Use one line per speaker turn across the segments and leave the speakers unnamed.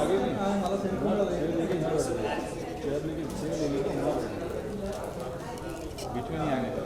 आगे नहीं मला सेंटर लेके यहाँ चेयर लेके बीच में नहीं आने का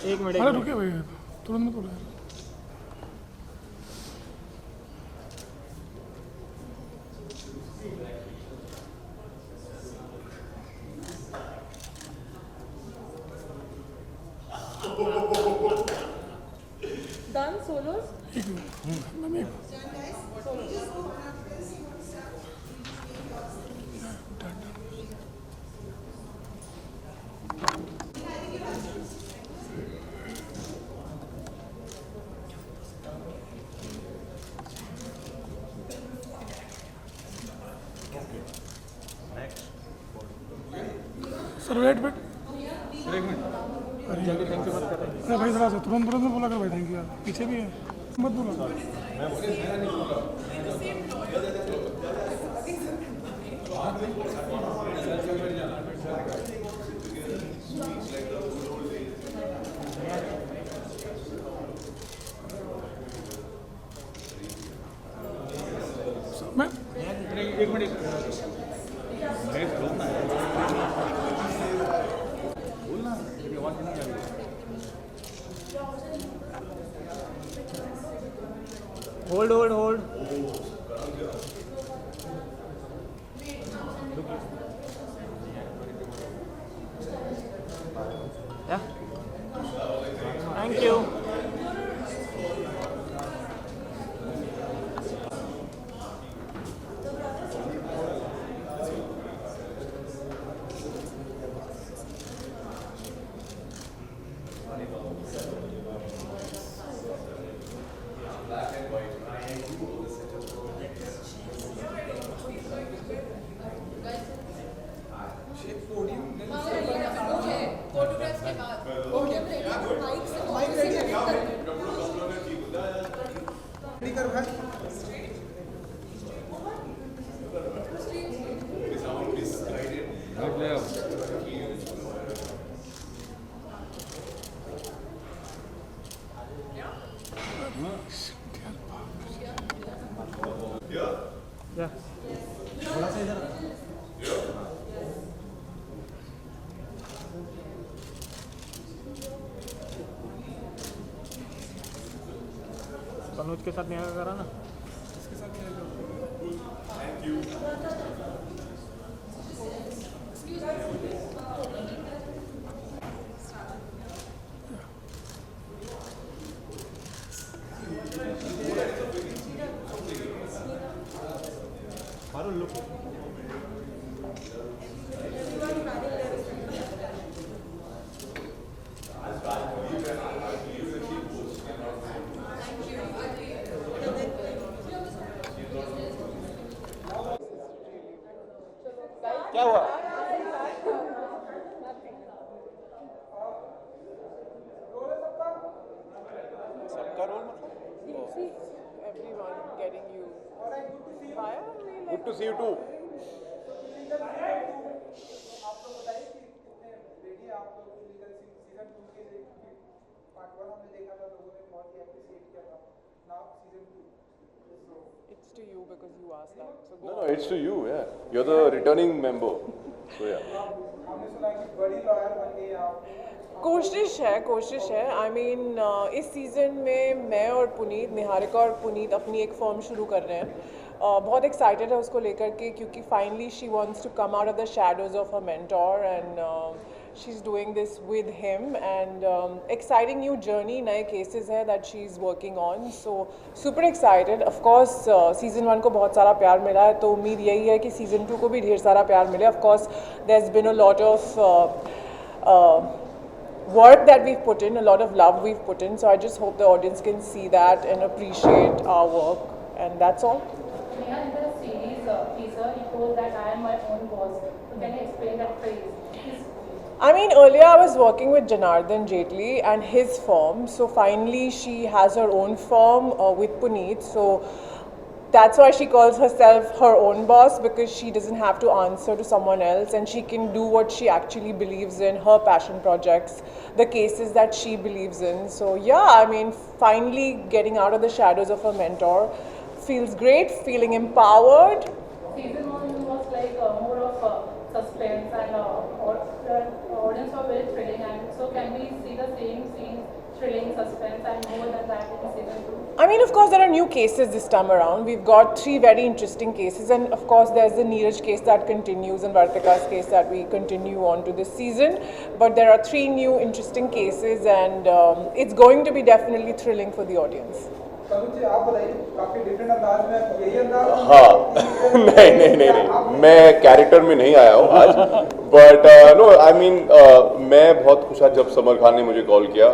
एक मिनट अरे रुके भाई तुरंत मत बोलो
Done solos?
Sir wait wait
एक मिनट जल्दी थैंक यू मत कर रहे
अरे भाई थोड़ा सा तुरंत तुरंत बोला कर भाई थैंक यू यार पीछे भी है मत बोलो मैं
एक मिनट बोलना आवाज नहीं आ रही
होल्ड या थैंक यू या
थोड़ा सा इधर
तनुज के साथ नहीं करा ना क्या हुआ सबका roll
See everyone getting you. Fire?
Good to see you too
आपको बताइए कि कितने रेडी आप लोग लीगल सीजन 2 के लिए पार्ट 1 हमने देखा था लोगों ने बहुत ही एप्रिशिएट किया था now season 2
It's to you because you asked that. So go.
No, it's to you, yeah. You're the returning member. So, yeah.
हमने सुना कि बड़ी लॉयर बन गई आप
कोशिश है आई मीन इस सीज़न में मैं और पुनीत निहारिका और पुनीत अपनी एक फॉर्म शुरू कर रहे हैं बहुत एक्साइटेड है उसको लेकर के क्योंकि finally she wants to come out of the shadows of her mentor and she's doing this with him, and exciting new journey, नए cases है that she's working on. So super excited. Of course, season 1 को बहुत सारा प्यार मिला है, तो उम्मीद यही है कि season 2 को भी ढेर सारा प्यार मिले. Of course, there's been a lot of work that we've put in, a lot of love we've put in. So I just hope the audience can see that and appreciate our work, and that's all.
Neha, in the series teaser, he told that I am my own boss. So can you explain that phrase?
I mean, earlier I was working with Janardhan Jetli and his firm. So finally she has her own firm with Puneet. So that's why she calls herself her own boss, because she doesn't have to answer to someone else, and she can do what she actually believes in, her passion projects, the cases that she believes in. So yeah, I mean, finally getting out of the shadows of her mentor feels great, feeling empowered.
Season 1 was like more of suspense, and audience were very thrilling, and so can we see the same scenes, thrilling suspense, and more than that in season 2?
I mean, of course, there are new cases this time around. We've got 3 very interesting cases, and of course, there's the Neeraj case that continues and Vartika's case that we continue on to this season. But there are 3 new interesting cases, and it's going to be definitely thrilling for the audience.
Tanuj जी, आप बताइए, काफी different अंदाज में, यही अंदाज?
हाँ नहीं, मैं कैरेक्टर में नहीं आया हूँ आज, बट नो आई मीन मैं बहुत खुश था जब समर खान ने मुझे कॉल किया.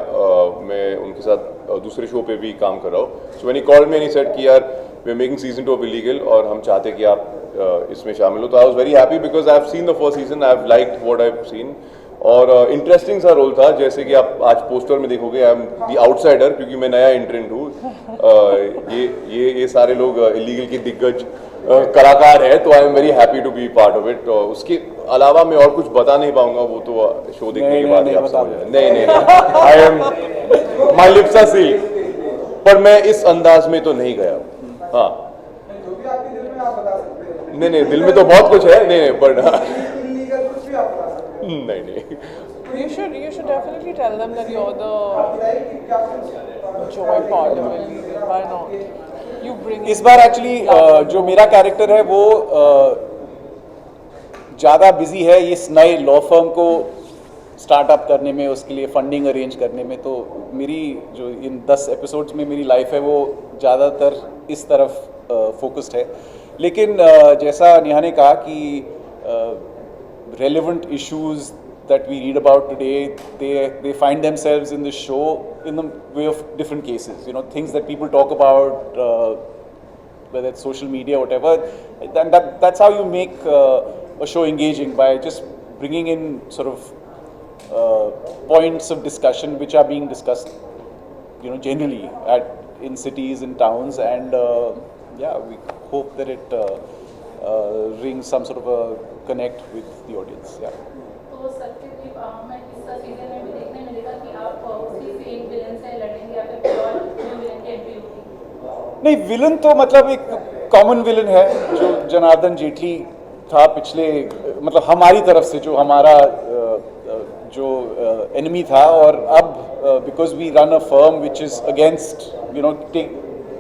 मैं उनके साथ दूसरे शो पे भी काम कर रहा हूँ. So when he called me and he said कि यार we are making season 2 of illegal और हम चाहते कि आप इसमें शामिल हो. तो I was very happy because I have seen the first season, I have liked what I have seen. और इंटरेस्टिंग सा रोल था, जैसे कि आप आज पोस्टर में देखोगे आई एम द आउटसाइडर, क्योंकि मैं नया एंट्रेंट हूँ. ये सारे लोग इलीगल के दिग्गज कलाकार हैं, तो I am very happy to be part of it. उसके अलावा मैं और कुछ बता नहीं पाऊंगा, वो तो शो देखने के बाद ही आप समझ जाए. नहीं I am my lips are sealed, पर मैं इस अंदाज में तो नहीं गया. हाँ
जो भी आपके दिल में आप बता सकते हैं.
नहीं दिल में तो बहुत कुछ है. नहीं पर
इलीगल कुछ भी आप बता सकते हैं.
नहीं
You should definitely tell them that you're the
आप बताइए कि क्या कुछ
joy part of it. Why not? You bring
इस बार एक्चुअली जो मेरा कैरेक्टर है वो ज़्यादा बिजी है इस नए लॉ फर्म को स्टार्टअप करने में, उसके लिए फंडिंग अरेंज करने में. तो मेरी जो इन 10 एपिसोड्स में मेरी लाइफ है वो ज़्यादातर इस तरफ फोकस्ड है. लेकिन जैसा नेहा ने कहा कि relevant issues that we read about today, they find themselves in the show in the way of different cases. You know, things that people talk about, whether it's social media, whatever. That's how you make a show engaging, by just bringing in sort of points of discussion which are being discussed, you know, generally in cities, in towns, and yeah, we hope that it rings some sort of a connect with the audience. Yeah.
तो सत्यदीप, मैं इस season में भी देखने मिलेगा कि आप उसी सेम विलन से लड़ेंगे या फिर कोई और न्यू विलन की एंट्री होगी?
नहीं, विलन तो मतलब एक कॉमन विलन है जो जनार्दन जेटली था पिछले, मतलब हमारी तरफ से जो हमारा जो एनिमी था. और अब because we run a firm which is against, you know,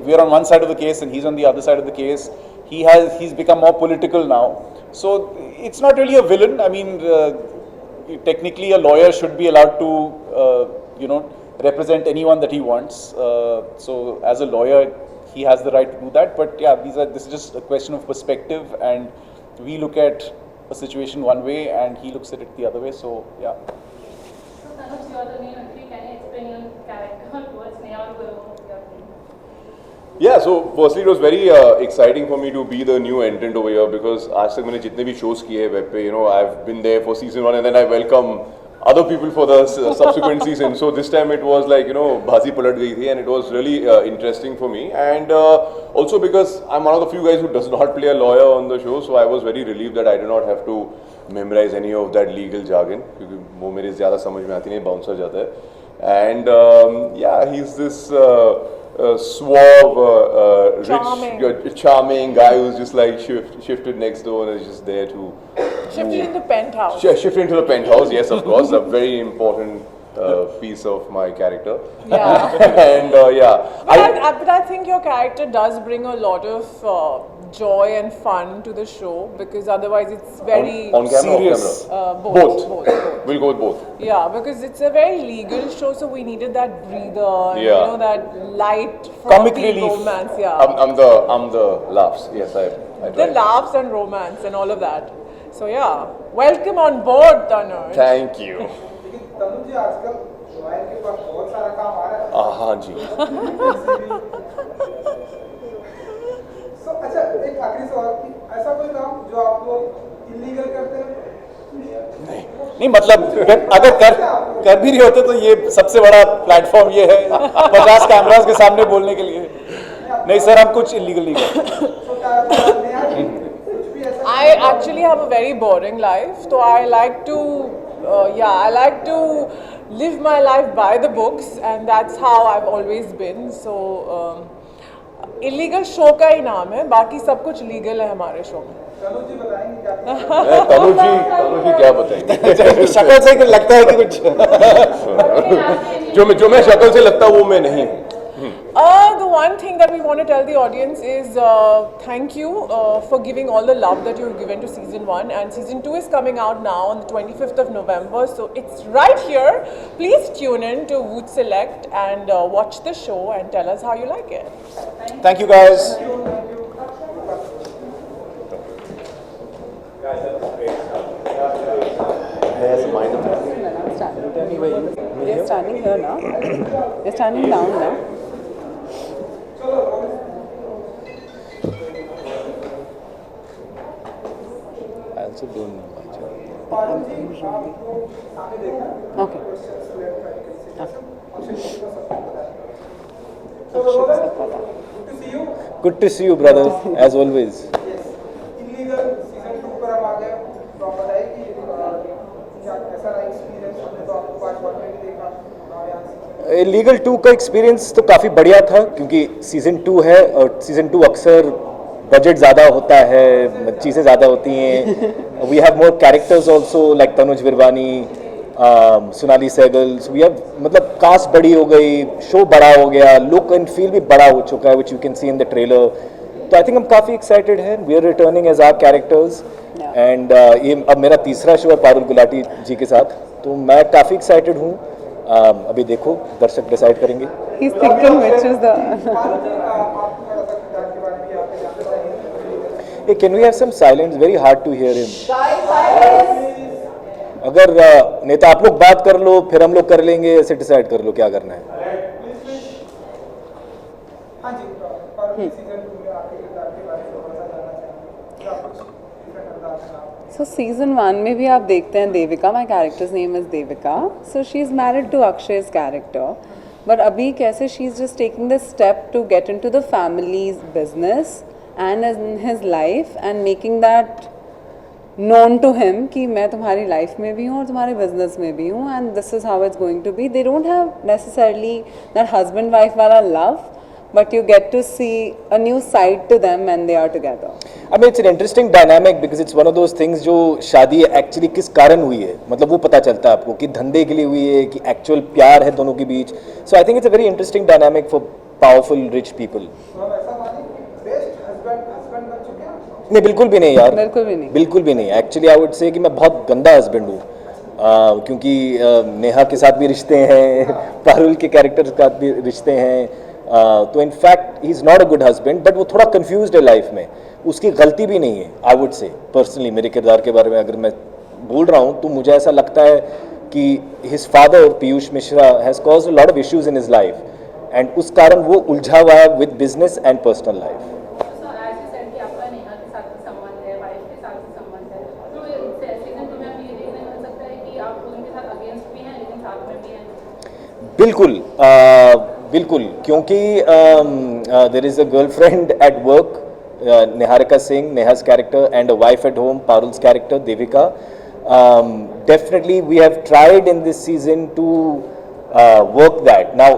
we are on one side of the case and he is on the other side of the case. He's become more political now. So it's not really a villain. I mean, technically a lawyer should be allowed to, you know, represent anyone that he wants. So as a lawyer, he has the right to do that. But yeah, this is just a question of perspective, and we look at a situation one way and he looks at it the other way. So yeah.
So Tanuj, you are the main entry. Can you explain your character towards Neha or Guru?
Yeah, so firstly it was very exciting for me to be the new entrant over here, because आज तक मैंने जितने भी shows किए हैं web पे, you know, I've been there for season 1 and then I welcome other people for the subsequent season. So this time it was like, you know, बाजी पलट गई थी, and it was really interesting for me. And also because I'm one of the few guys who does not play a lawyer on the show, so I was very relieved that I did not have to memorize any of that legal jargon, क्योंकि वो मेरे ज़्यादा समझ में आती नहीं, bouncer जाता है. And yeah, he's this suave, rich, charming guy who's just like shifted next door and is just there to
shifted into penthouse.
Shifted into the penthouse, yes, of course, a very important piece of my character.
Yeah.
And yeah,
But I think your character does bring a lot of joy and fun to the show, because otherwise it's very
on camera,
serious.
off camera.
both.
We'll go with both.
Yeah, because it's a very legal show, so we needed that breather, and,
Yeah.
you know, that light,
Comic
frothy
relief.
romance. Yeah,
I'm the laughs. Yes, I
the
tried.
laughs and romance and all of that. So yeah, welcome on board, Tanuj.
Thank you.
लेकिन तनुज जी आजकल royal के पास बहुत सारा काम आ रहा है
हाँ जी.
सो अच्छा एक आखिरी सवाल कि ऐसा कोई काम जो आप लोग इलीगल करते हैं
नहीं मतलब अगर कर भी रहे होते तो ये सबसे बड़ा प्लेटफॉर्म ये है 50 कैमरास के सामने बोलने के लिए. नहीं सर, हम कुछ इलीगल नहीं करते.
तो क्या नया कुछ भी ऐसा
I actually have a very boring life, so I like to, I like to live my life by the books, and that's how I've always been. So illegal show का ही नाम है, बाकी सब कुछ लीगल है हमारे शो में.
तनुज जी बताएंगे क्या
तनुज जी क्या बताएंगे?
शक्ल से ही लगता है कि कुछ
जो मैं शक्ल से लगता हूँ वो मैं नहीं.
The one thing that we want to tell the audience is thank you for giving all the love that you've given to season 1, and season 2 is coming out now on the 25th of November, so it's right here. Please tune in to Woot Select and watch the show and tell us how you like it.
Thank you guys.
They're standing here now. They're standing down now.
I also don't know much.
Okay.
to see you
Good to see you, brother, as always.
Illegal season 2 पर हम आ गए तो आप बताइए कि क्या कैसा रहा एक्सपीरियंस. हमने तो आपको पार्ट 1 में भी देखा और यहाँ
लीगल 2 का एक्सपीरियंस तो काफ़ी बढ़िया था, क्योंकि सीज़न 2 है और सीज़न 2 अक्सर बजट ज़्यादा होता है, चीज़ें ज़्यादा होती हैं. We have more characters also like Tanuj Virwani, Sonali Sehgal. We have मतलब कास्ट बड़ी हो गई, शो बड़ा हो गया, लुक एंड फील भी बड़ा हो चुका है, which you can see in the trailer. तो आई थिंक हम काफ़ी एक्साइटेड हैं. We are returning as our characters and ये अब मेरा तीसरा शो है पारुल गुलाटी जी के साथ, तो मैं काफ़ी एक्साइटेड हूँ. अभी देखो दर्शक डिसाइड करेंगे.
He's thinking which is the.
आपको थोड़ा सा किताब के बारे में भी आपने जानना चाहिए.
Hey, can we have some silence? Very hard to hear him. अगर नेता आप लोग बात कर लो, फिर हम लोग कर लेंगे, ऐसे डिसाइड कर लो क्या करना है.
हाँ जी और सीजन 2 में आपके किताब के बारे में थोड़ा सा जानना चाहिए. क्या कुछ डिफरेंट अंदाज में आप
So season 1 में भी आप देखते हैं Devika, my character's name is Devika. So she's married to Akshay's character. But अभी कैसे she's just taking this step to get into the family's business and in his life and making that known to him कि मैं तुम्हारी life में भी हूँ और तुम्हारे business में भी हूँ, and this is how it's going to be. They don't have necessarily that husband-wife वाला love, but you get to see a new side to them when they are together.
I mean, it's an interesting dynamic because it's one of those things जो शादी actually किस कारण हुई है, मतलब वो पता चलता है आपको कि धंधे के लिए हुई है कि एक्चुअल प्यार है दोनों के बीच. So I think it's a very interesting dynamic for powerful rich people.
तो हम ऐसा माने कि बेस्ट हस्बैंड बन चुके हैं.
नहीं बिल्कुल भी नहीं यार,
बिल्कुल भी नहीं.
बिल्कुल भी नहीं. एक्चुअली आई वुड से कि मैं बहुत गंदा हस्बैंड हूँ, क्योंकि नेहा के साथ भी रिश्ते हैं, पारुल के कैरेक्टर के साथ भी रिश्ते हैं. तो in fact he is not a good husband, but वो थोड़ा कंफ्यूज्ड है लाइफ में. उसकी गलती भी नहीं है आई वुड से. पर्सनली मेरे किरदार के बारे में अगर मैं बोल रहा हूँ तो मुझे ऐसा लगता है कि his father Piyush Mishra has caused a lot of issues in his life, and उस कारण वो उलझा हुआ है with business and personal life.
So as you said कि आपका नेहा के साथ भी संबंध है, वाइफ के साथ भी संबंध है, तो सीजन 2 में आप ये देखने मिल सकता है कि आप उनके साथ अगेंस्ट भी हैं लेकिन साथ में भी हैं.
बिल्कुल बिल्कुल, क्योंकि there is a girlfriend at work, Niharika Singh, Neha's character, and a wife at home, Parul's character, Devika. Definitely we have tried in this season to work that. Now,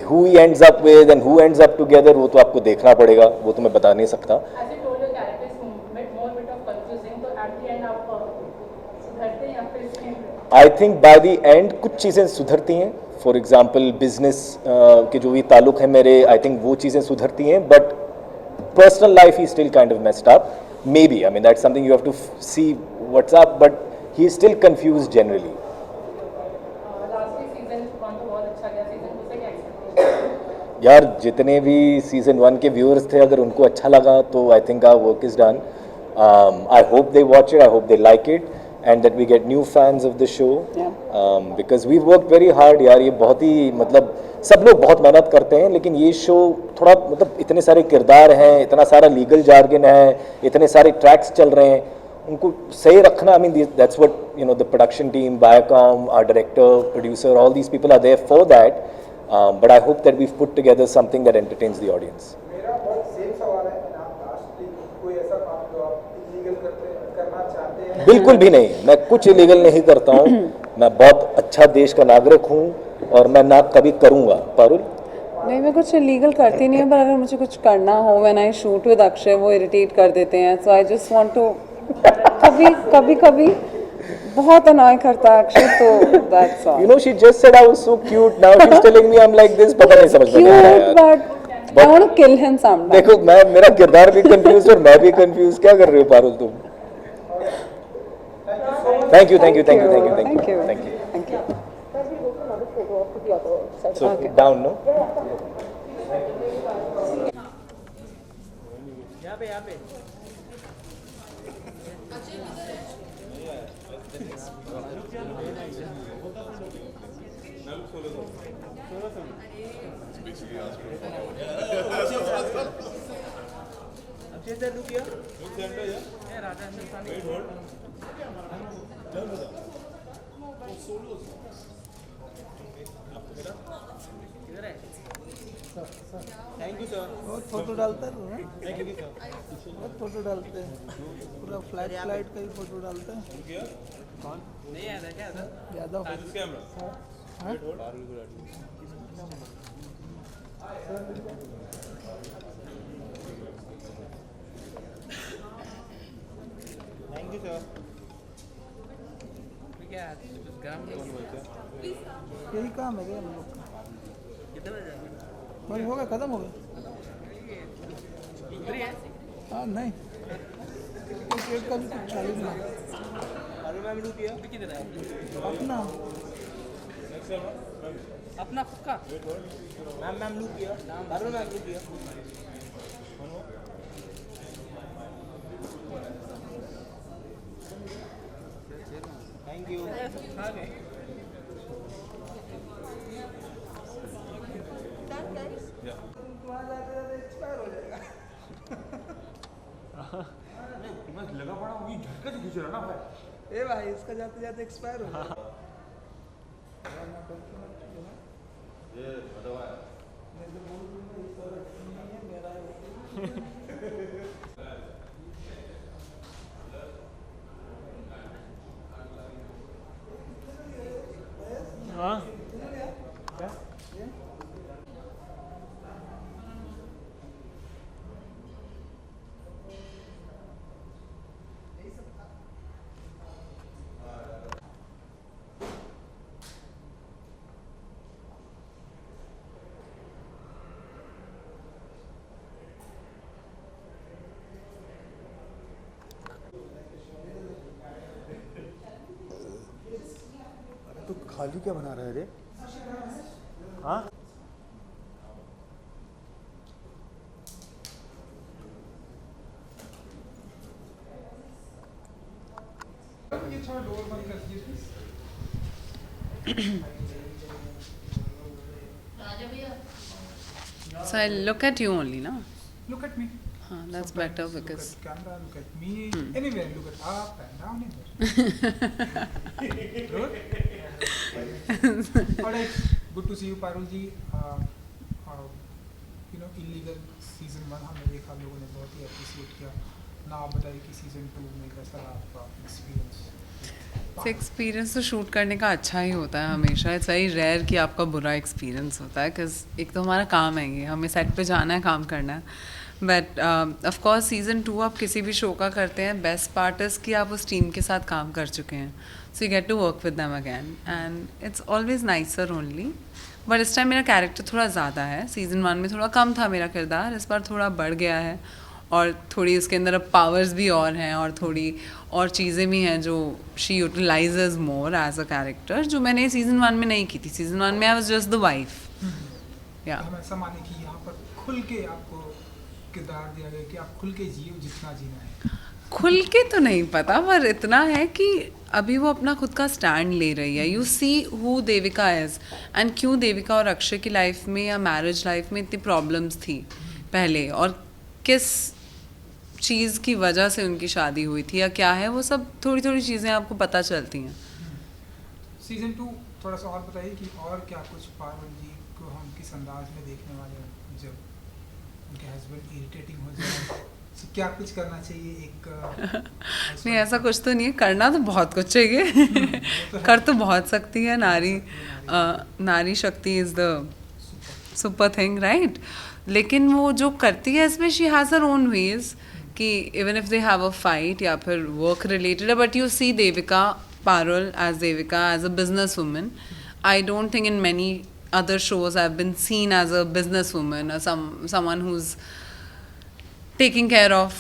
who he ends up with and who ends up together, वो तो आपको देखना पड़ेगा, वो तो मैं बता नहीं सकता.
As you told, your character is more bit of confusing, तो at the end आप सुधरते हैं या फिर
I think by the end कुछ चीज़ें सुधरती हैं. फॉर एग्जाम्पल बिजनेस के जो भी ताल्लुक है मेरे, आई थिंक वो चीज़ें सुधरती हैं, but personal life he's still kind of messed up. Maybe, I mean, that's something you have to see what's up, but he's still confused generally.
Last season 1 तो बहुत अच्छा गया, सीजन 2 से क्या एक्सपेक्ट?
यार जितने भी सीजन 1 के व्यूअर्स थे, अगर उनको अच्छा लगा तो I think our work is done. I hope they watch it, I hope they like it, and that we get new fans of the show, because we work very hard. यार ये बहुत ही मतलब सब लोग बहुत मेहनत करते हैं, लेकिन ये शो थोड़ा मतलब इतने सारे किरदार हैं, इतना सारा लीगल जार्गन है, इतने सारे ट्रैक्स चल रहे हैं, उनको सही रखना. I mean that's what you know the production team, Biocom, our director, producer, all these people are there for that. But I hope that we put together something that entertains the audience.
मेरा बहुत same सवाल है, आप lastly कोई ऐसा काम जो आप इलीगल करना चाहते हैं?
बिल्कुल भी नहीं, मैं कुछ इलीगल नहीं करता हूँ. मैं बहुत अच्छा देश का नागरिक हूँ और मैं ना कभी करूँगा. पारुल?
नहीं, मैं कुछ इलीगल करती नहीं हूँ, पर अगर मुझे कुछ करना हो, when I shoot with Akshay वो इरिटेट कर देते हैं, so I just want to, कभी बहुत अनॉय करता है अक्षय, तो that's all.
You know, she just said I was so cute. Now she's telling me I'm like this. पता नहीं समझ में नहीं आ रहा
Cute,
यार.
but I want to kill him sometime.
देखो मेरा किरदार भी कंफ्यूज और मैं भी कंफ्यूज. क्या कर रही हो पारुल तुम? Thank you. So down, no?
Thank you sir.
बहुत फोटो डालता है ना, बहुत फोटो डालते हैं, पूरा फ्लाइट का ही फोटो डालता है.
कौन? नहीं आया क्या था?
Yadav
camera. Thank you sir. क्या
यही काम है क्या हम लोग का? बस हो गया, खत्म हो गया. हाँ नहीं, एक का भी कुछ चालू नहीं.
अरे मैम लू किया
अपना
अपना खुद का. मैम लू किया. अरे मैम लू किया. Thank you.
वहाँ जाते जाते एक्सपायर हो जाएगा.
लगा पड़ा वही झटके से खींच रहा ना भाई.
ए भाई, इसका जाते जाते एक्सपायर हो जाएगा.
ये बताओ
मैं तो बोल दूँगा इस और नहीं है मेरा है.
हाँ
तो खाली क्या बना रहा है रे? हाँ
ये थोड़ा डोर बंद कर दीजिए please.
So I look at you only, no?
Look at me.
That's better because
Look at camera, look at me. Anywhere, look at up and down. Good. Alright, good to see you, Parul ji. You know, illegal season 1 हमने देखा, लोगों ने बहुत ही appreciate किया. ना आप बताइए कि season 2 में कैसा रहा आपका experience?
एक्सपीरियंस तो शूट करने का अच्छा ही होता है हमेशा. इट्स वेरी रेयर कि आपका बुरा एक्सपीरियंस होता है, बिकॉज एक तो हमारा काम है, ये हमें सेट पे जाना है, काम करना है. बट ऑफ कोर्स सीज़न 2 आप किसी भी शो का करते हैं, बेस्ट पार्ट इज़ कि आप उस टीम के साथ काम कर चुके हैं, so you get to work with them again and it's always nicer only. But इस टाइम मेरा कैरेक्टर थोड़ा ज़्यादा है. सीज़न 1 में थोड़ा कम था मेरा किरदार, इस बार थोड़ा बढ़ गया है और थोड़ी उसके अंदर अब पावर्स भी और हैं और थोड़ी और चीज़ें भी हैं जो she utilizes more as a character, जो मैंने सीज़न 1 में नहीं की थी. सीज़न 1 में I was just the wife. या
हम ऐसा माने कि यहाँ पर खुल के आपको किरदार दिया गया कि आप खुल के जियो जितना जीना है.
खुल के तो नहीं पता, पर इतना है कि अभी वो अपना खुद का स्टैंड ले रही है. You see who Devika is and क्यों देविका और अक्षय की लाइफ में या मैरिज लाइफ में इतनी प्रॉब्लम्स थी पहले, और किस चीज़ की वजह से उनकी शादी हुई थी या क्या है, वो सब थोड़ी थोड़ी चीज़ें आपको पता चलती हैं.
सीजन 2 थोड़ा सा और बताइए कि और क्या कुछ पारुल जी को हम किस अंदाज में देखने वाले हैं जब उनके हस्बैंड इरिटेटिंग हो जाए, तो क्या कुछ करना चाहिए एक
नहीं, ऐसा कुछ तो नहीं है. करना तो बहुत कुछ चाहिए. कर तो बहुत सकती है नारी. नारी शक्ति is the super thing, right. लेकिन वो जो करती है इसमें she has her own ways कि even if they have a fight या फिर work related, but you see Devika Parul as a businesswoman. I don't think in many other shows I've been seen as a businesswoman or someone who's taking care of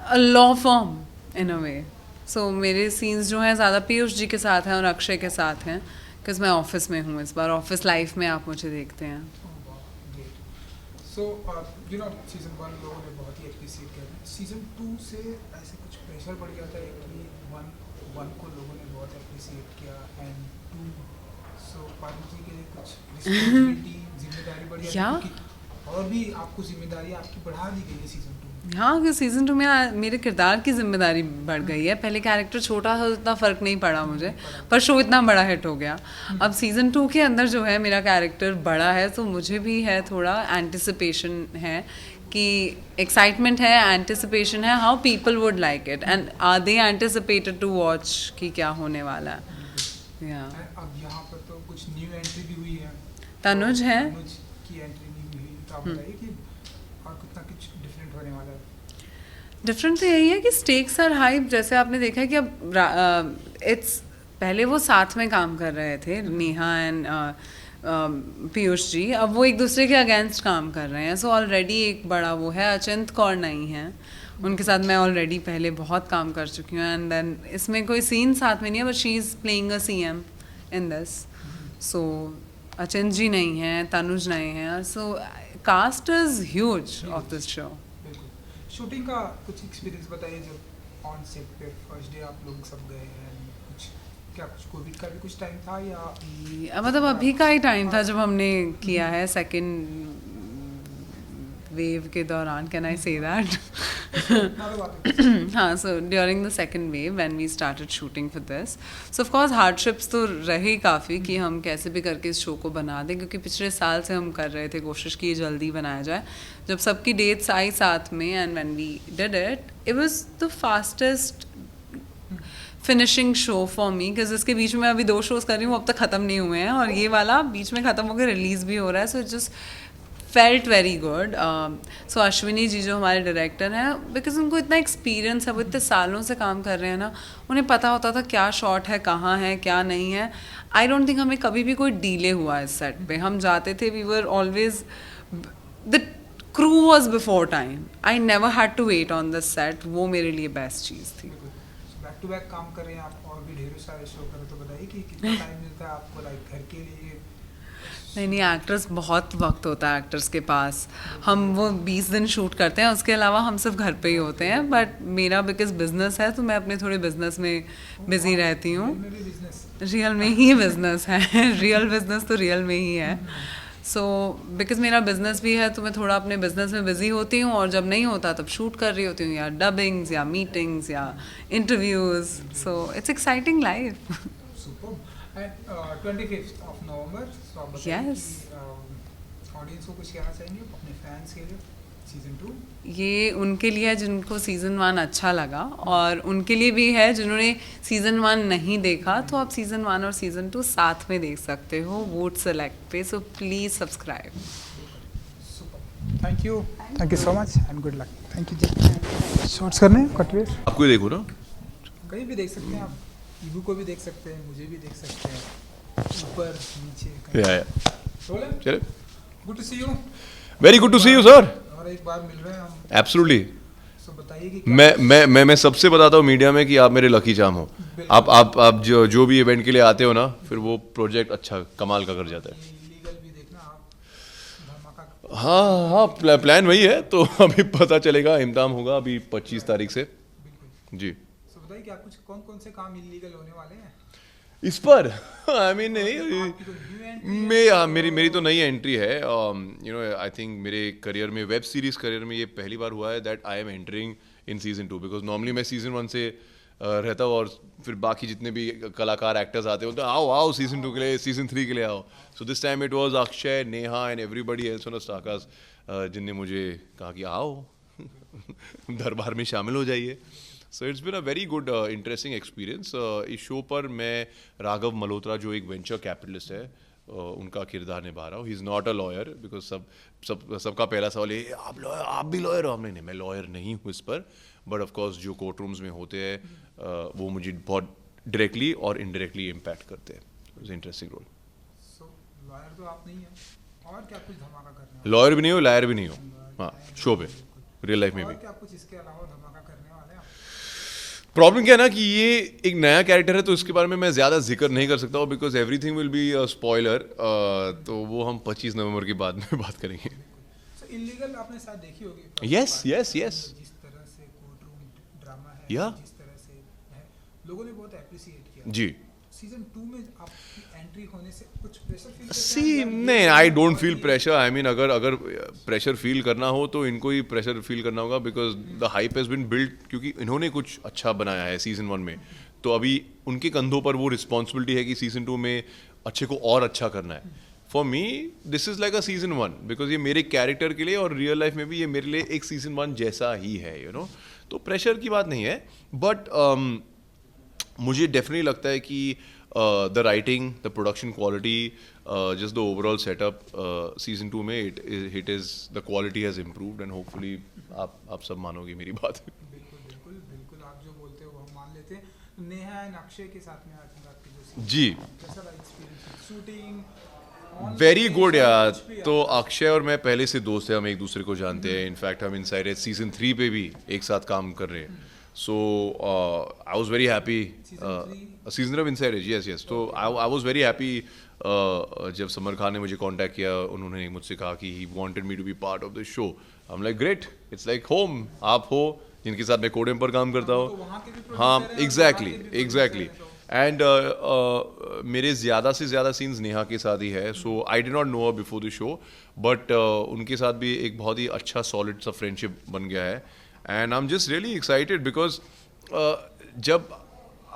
a law firm in a way. So मेरे scenes जो हैं ज़्यादा पीयूष जी के साथ हैं और अक्षय के साथ हैं, because मैं ऑफिस में हूँ इस बार. ऑफिस लाइफ में आप मुझे देखते हैं.
सो यू नो सीजन 1 लोगों ने बहुत ही एप्रिशिएट किया. सीजन 2 से ऐसे कुछ प्रेशर बढ़ गया था कि वन को लोगों ने बहुत अप्रिशिएट किया एंड 2 सो पारुल जी के लिए कुछ रिस्पॉन्सिबिलिटी जिम्मेदारी बढ़ी है और भी आपको जिम्मेदारी आपकी बढ़ा दी गई है सीजन 2 में.
हाँ, कि सीज़न 2 में मेरे किरदार की जिम्मेदारी बढ़ गई है. पहले कैरेक्टर छोटा था, इतना फ़र्क नहीं पड़ा मुझे, पर शो इतना बड़ा हिट हो गया. अब सीज़न 2 के अंदर जो है मेरा कैरेक्टर बड़ा है, तो मुझे भी है थोड़ा एंटिसिपेशन है कि एक्साइटमेंट है, एंटिसिपेशन है how people would like it and are they anticipated to watch कि क्या होने वाला है.
अब यहाँ पर तो कुछ न्यू एंट्री भी हुई है.
तनुज है.
तनुज की एंट्री भी हुई, तो आप बताइए कि और कितना कुछ डिफरेंट होने वाला है.
डिफरेंट तो यही है कि स्टेक्स आर हाई. जैसे आपने देखा है कि अब इट्स पहले वो साथ में काम कर रहे थे, नेहा एंड पीयूष जी. अब वो एक दूसरे के अगेंस्ट काम कर रहे हैं. सो ऑलरेडी एक बड़ा वो है. अचिंत कौर नहीं है, उनके साथ मैं ऑलरेडी पहले बहुत काम कर चुकी हूँ. एंड देन इसमें कोई सीन साथ में नहीं है, but she is playing a CM in this. So Achint ji नहीं हैं, तनुज नहीं हैं. So cast is huge of this show.
Shooting का कुछ एक्सपीरियंस बताइए. जब ऑन सेट पे फर्स्ट डे आप लोग सब गए हैं, कुछ क्या कुछ कोविड का भी कुछ टाइम था या
मतलब अभी का ही टाइम था जब हमने किया है सेकंड वेव के दौरान. Can I say that? हाँ, so during the second wave when we started shooting for this. So of course hardships तो रही काफ़ी कि हम कैसे भी करके इस शो को बना दें, क्योंकि पिछले साल से हम कर रहे थे कोशिश की जल्दी बनाया जाए. जब सबकी डेट्स आई साथ में and when we did it, it was the fastest finishing show for me, because इसके बीच में अभी 2 शोज़ कर रही हूँ, अब तक ख़त्म नहीं हुए हैं और ये वाला बीच में ख़त्म होकर रिलीज़ भी हो रहा है. So it just felt very good. So Ashwini ji जो हमारे डायरेक्टर हैं, बिकॉज उनको इतना एक्सपीरियंस है, वो इतने सालों से काम कर रहे हैं ना, उन्हें पता होता था क्या शॉट है, कहाँ है, क्या नहीं है. आई डोंट थिंक हमें कभी भी कोई डीले हुआ इस सेट पे. हम जाते थे, we were always the crew was before time. I never had to wait on this set. वो मेरे लिए बेस्ट चीज़ थी.
बैक टू बैक काम कर रहे हैं आप और भी ढेरों सारे शो कर रहे हैं, तो बताइए कि कितना टाइम मिलता है आपको लाइक घर के लिए.
नहीं, एक्टर्स बहुत वक्त होता है एक्टर्स के पास. हम वो 20 दिन शूट करते हैं, उसके अलावा हम सिर्फ घर पे ही होते हैं. बट मेरा बिकॉज बिजनेस है, तो मैं अपने थोड़े बिजनेस में बिजी रहती हूँ. रियल में ही बिजनेस है. रियल बिजनेस तो रियल में ही है. सो बिकॉज मेरा बिजनेस भी है, तो मैं थोड़ा अपने बिजनेस में बिजी होती हूँ, और जब नहीं होता तब शूट कर रही होती हूँ, या डबिंग्स या मीटिंग्स या interviews. So it's exciting life.
And 25th of November, so आप बताइए कि ऑडियंस को कुछ कहना चाहेंगे अपने फैंस के लिए सीजन 2.
ये उनके लिए है जिनको सीज़न 1 अच्छा लगा, और उनके लिए भी है जिन्होंने सीज़न 1 नहीं देखा, तो आप सीज़न 1 और सीज़न 2 साथ में देख सकते हो वोट सेलेक्ट पे. So please subscribe.
Super. Thank you so much and good luck. Thank you ji. Shorts करने कटवेज
आपको ही देखो ना।
कहीं भी देख सकते हैं आप, ईबू को भी देख सकते हैं, मुझे भी देख सकते हैं, ऊपर नीचे
या चले।
Good to see you.
Very good to see you sir.
और एक बार मिल रहे हैं हम।
एब्सोल्युटली।
सो बताइए कि
मैं सबसे बताता हूँ मीडिया में कि आप मेरे लकी चार्म हो। आप जो भी इवेंट के लिए आते हो ना, फिर वो प्रोजेक्ट अच्छा कमाल का कर जाता है।
इलीगल भी देखना आप, धमाका।
हाँ प्लान वही है, तो अभी पता चलेगा। इम्तिहान होगा अभी 25 तारीख से जी।
सो बताइए क्या कुछ कौन कौन से काम इलीगल होने वाले हैं
इस पर आई मीन मेरी तो नई एंट्री है। यू नो आई थिंक मेरे करियर में, वेब सीरीज करियर में ये पहली बार हुआ है that I am entering in season 2, because normally मैं सीजन 1 से रहता हूँ और फिर बाकी जितने भी कलाकार एक्टर्स आते हो तो आओ सीजन 2 के लिए, सीजन 3 के लिए आओ। So this time it was Akshay, Neha and everybody else on the star cast जिनने मुझे कहा कि आओ दरबार में शामिल हो जाइए। So it's been a very good interesting experience. इस शो पर मैं राघव मल्होत्रा जो एक वेंचर कैपिटलिस्ट है उनका किरदार निभा रहा हूँ। He is not a lawyer, because सबका पहला सवाल ये आप भी लॉयर हो? नहीं, मैं लॉयर नहीं हूँ इस पर, बट ऑफकोर्स जो कोर्ट रूम्स में होते हैं वो मुझे बहुत डायरेक्टली और इनडायरेक्टली इम्पैक्ट करते हैं। It's interesting role.
So lawyer तो आप नहीं है, और क्या कुछ धमाका करने वाले?
लॉयर भी नहीं हो, लायर भी नहीं हो। हाँ, शो पे, रियल लाइफ में भी।
और क्या कुछ इसके अलावा धमाका करने वाले हैं आप?
प्रॉब्लम क्या है ना कि ये एक नया कैरेक्टर है, तो इसके बारे में मैं ज़्यादा जिक्र नहीं कर सकता हूँ, because everything will be spoiler. तो वो हम 25 नवंबर के बाद में बात करेंगे।
सो इलीगल आपने शायद देखी होगी।
यस।
जिस तरह से कोर्ट रूम ड्रामा है,
या
जिस तरह से है, लोगों ने बहुत एप्रिशिएट किया
जी।
सीजन 2 में आपकी एंट्री होने से कुछ प्रेशर फील
सी नहीं, I don't feel pressure. I mean अगर प्रेशर फील करना हो तो इनको ही प्रेशर फील करना होगा, because the hype has been build, क्योंकि इन्होंने कुछ अच्छा बनाया है सीजन 1 में, तो अभी उनके कंधों पर वो रिस्पॉन्सिबिलिटी है कि सीजन 2 में अच्छे को और अच्छा करना है। For me this is like a season 1, because ये मेरे कैरेक्टर के लिए और रियल लाइफ में भी ये मेरे लिए एक सीजन 1 जैसा ही है, यू नो। तो प्रेशर की बात नहीं है, बट मुझे डेफिनेटली लगता है कि the writing, the production quality, just the overall setup season 2 में it is the quality has improved and hopefully आप सब मानोगे मेरी बात।
बिल्कुल आप जो बोलते हो वो हम मान लेते हैं। नेहा एंड अक्षय के साथ में आज आपकी जो
जी,
कैसा रहा एक्सपीरियंस शूटिंग?
वेरी गुड यार। तो अक्षय और मैं पहले से दोस्त हैं, हम एक दूसरे को जानते हैं। इनफैक्ट हम इनसाइड सीजन 3 पे भी एक साथ काम कर रहे हैं। So I was very happy. Season of inside, yes. तो आई वॉज वेरी हैप्पी जब समर खान ने मुझे कांटेक्ट किया, उन्होंने मुझसे कहा कि he wanted me to be part of the show. I am like great, it's like home. आप हो जिनके साथ मैं कोडेम पर काम करता हूँ। हाँ, एग्जैक्टली। एंड मेरे ज़्यादा से ज़्यादा सीन्स नेहा के साथ ही है। So I did not know before the show, but उनके साथ भी एक बहुत ही अच्छा सॉलिड सा फ्रेंडशिप बन गया है। And I am just really excited, because जब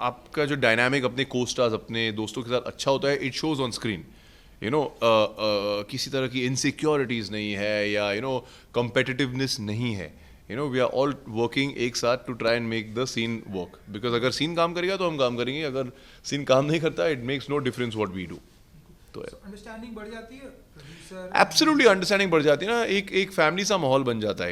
आपका जो डायनामिक अपने को-स्टार्स, अपने दोस्तों के साथ अच्छा होता है, it shows on screen. You know, किसी तरह की इनसिक्योरिटीज़ नहीं है या यू नो कम्पिटिटिवनेस नहीं है। You know, we are all working एक साथ to try and make the scene work, because अगर सीन काम करेगा तो हम काम करेंगे, अगर सीन काम नहीं करता it makes no difference what we do. तो
अंडरस्टैंडिंग बढ़ जाती है, प्रोड्यूसर
एब्सोल्युटली अंडरस्टैंडिंग बढ़ जाती है ना, एक फैमिली सा माहौल बन जाता है।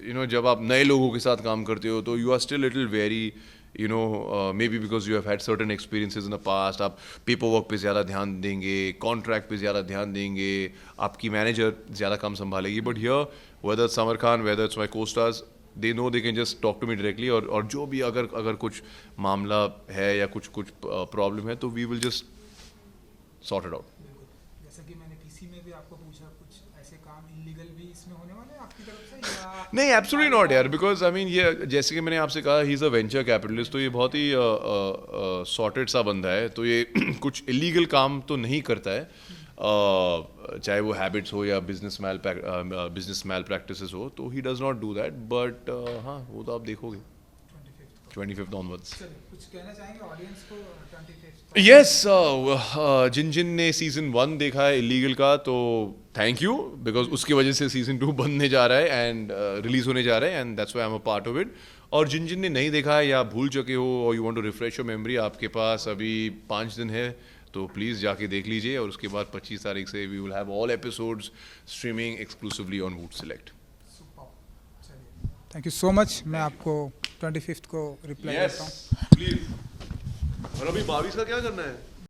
यू नो जब आप नए लोगों के साथ काम करते हो तो you are still little very you know, maybe because you have had certain experiences in the past, आप पेपर वर्क पे ज़्यादा ध्यान देंगे, कॉन्ट्रैक्ट पे ज़्यादा ध्यान देंगे, आपकी मैनेजर ज़्यादा काम संभालेगी। But here whether Samar Khan, whether it's my co-stars, they know they can just talk to me directly, और जो भी अगर कुछ मामला है या कुछ प्रॉब्लम है तो we will just sort it out.
जैसा कि मैंने पीसी में भी आपको पूछा, कुछ ऐसे काम इलीगल भी इसमें होने वाले हैं आपकी तरफ से या
नहीं? एब्सोल्युटली नॉट यार, बिकॉज आई मीन ये जैसे कि मैंने आपसे कहा, he is a venture capitalist, तो ये बहुत ही सॉर्टेड सा बंदा है, तो ये कुछ इलीगल काम तो नहीं करता है, चाहे वो हैबिट्स हो या बिजनेस मैल प्रैक्टिसेस हो, तो he does not do that. But हाँ, वो तो आप देखोगे 25th ऑनवर्ड्स।
कुछ कहना चाहेंगे ऑडियंस को 25th?
यस, जिन ने सीजन 1 देखा है इलीगल का, तो थैंक यू, बिकॉज उसकी वजह से सीजन 2 बनने जा रहा है एंड रिलीज होने जा रहा है, and that's why I am a part of it. और जिन ने नहीं देखा है या भूल चुके हो और you want to refresh your memory, आपके पास अभी 5 दिन है, तो प्लीज़ जाके देख लीजिए और उसके बाद 25 तारीख से we will have all episodes streaming exclusively on Voot Select.
Thank you so much. मैं आपको 25th को रिप्लाई करता हूँ।
प्लीज। और अभी 22 का क्या करना है?